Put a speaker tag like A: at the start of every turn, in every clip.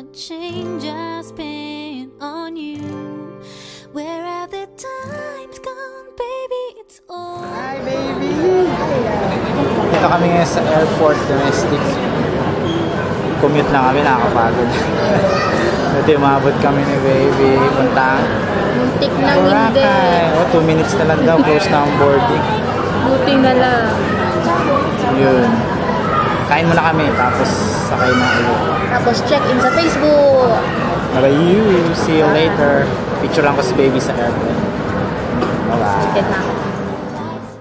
A: my change I spent on you. Where have the times gone, baby? It's all.
B: Hi, baby! Dito kami ngayon sa airport, domestic. Commute lang kami, nakakapagod. Dito umabot kami ni baby. Punta
C: Muntik na hindi.
B: Boracay. 2 minutes na lang daw, close na ang boarding.
C: Buti na lang.
B: Yun. Kain muna kami, tapos sakay na ulit.
C: Tapos check in sa Facebook.
B: Bye you. See you later. Picture lang ko si baby sa airport. Bye-bye.
C: Check na ako.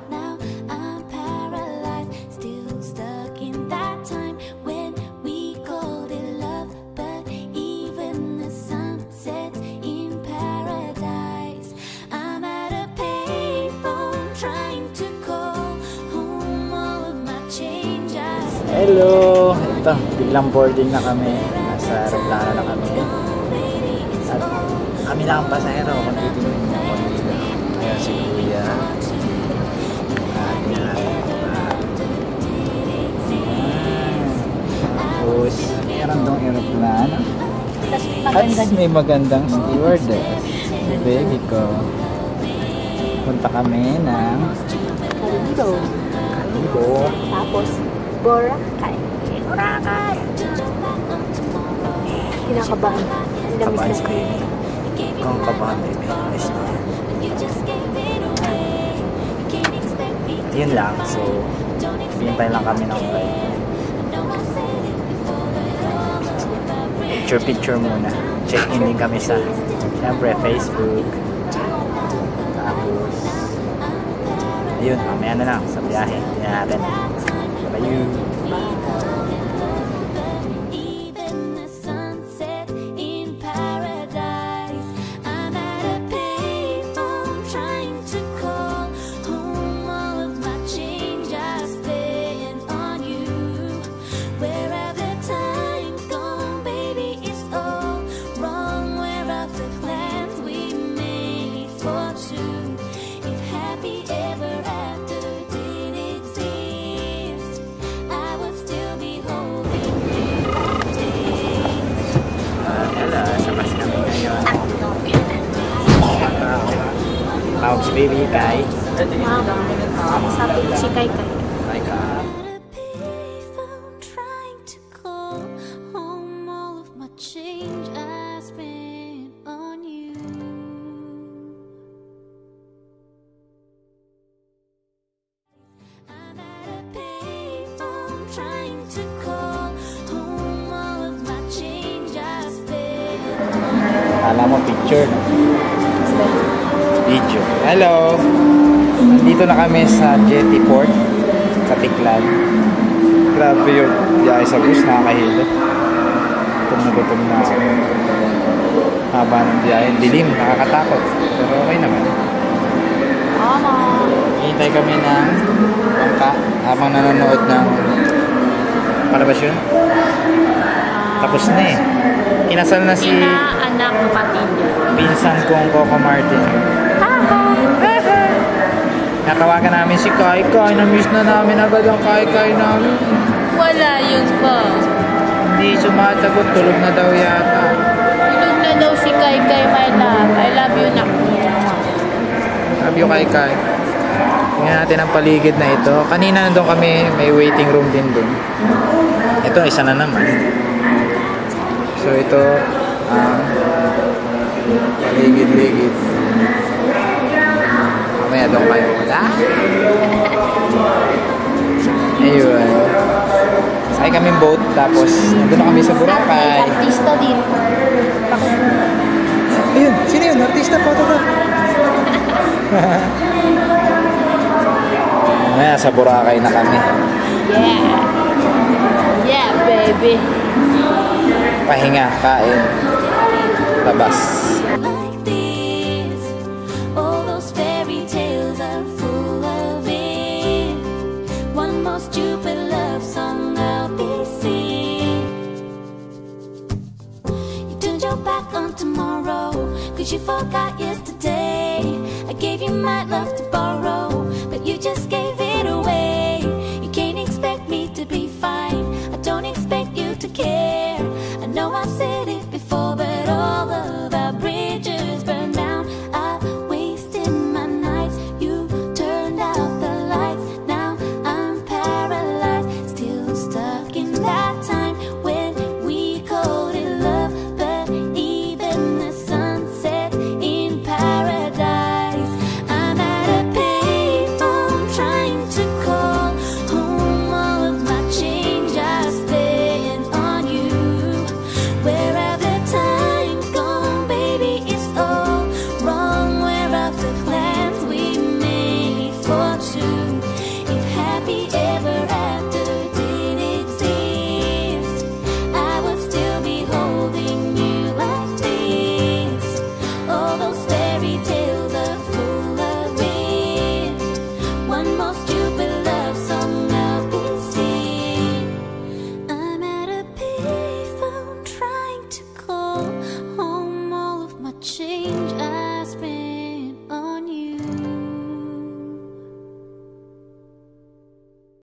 A: Now I'm paralyzed, still stuck in that time when we called it love. But even the sun sets in paradise. I'm at a payphone trying to call home all of my change I spent.
B: Hello! Ito, biglang boarding na kami. Nasa aeroplano na kami. At kami lang ang pasahero kung titingin mo ako dito. Ayan si Kuya. Tapos, meron dong aeroplano. At may magandang stewardess. Si baby ko. Punta kami ng
C: Kalibo.
B: Kalibo.
C: Tapos, Boracay. Boracay! Kinakabahan. Ang dami ko.
B: Kung kabahan, baby. Ayos na. Yun lang. So, hintay lang kami ng flight. Picture muna. Check-in din kami sa, syempre, Facebook. Tapos, ayun, mamaya na lang sa biyahe. Tingnan natin. Bye-bye.
A: Even the sunset in paradise. I'm at a payphone trying to call home all of my change I spent on you. Where have the times gone, baby? It's all wrong. Where are the plans we made for two? If happy ever after did exist, I would still be holding you days.
B: Hello, sa bus kami ngayon. Tawag si baby, Kai.
C: Sabi ko si Kai Kai.
B: Kai ka.
A: At a payphone trying to call home all of my change I spent on you. I'm at a payphone trying to call home all of my change I spent.
B: Kala mo picture. Video. Hello! Dito na kami sa Jetty Port sa Tiklan. Grabe yung biyahe sa bus, nakakahilo. Gutom na ako. Haba ng biyahe. Dilim, nakakatakot. Pero okay naman. Hintay kami ng bangka habang nanonood ng palabas yun. Tapos na eh. Kinasal na si
C: Ina-anak kapatid niya.
B: pinsan kong Coco Martin. Natawagan namin si Kai Kai. Na-miss na namin agad ang Kai Kai namin.
C: Wala yun pa.
B: Hindi sumasagot. Tulog na daw yata.
C: Tulog na daw si Kai Kai, my love. I love you na.
B: Love you, Kai Kai. Tingnan natin ang paligid na ito. Kanina nandun kami. May waiting room din dun. Ito, isa na naman. So ito ang paligid-ligid. Mamaya doon kayo. Wala. Ayun. Sakay kami boat. Tapos nandun na kami sa Boracay.
C: Artista din.
B: Ayun. Sino yun? Artista, photograph. Mamaya sa Boracay na kami.
C: Yeah. Yeah, baby.
B: Pahinga, kain, labas.
A: Like this, all those fairy tales are full of it. One more stupid love song I'll be singing. You turned your back on tomorrow, 'cause you forgot yesterday. I gave you my love to borrow, but you just gave it away.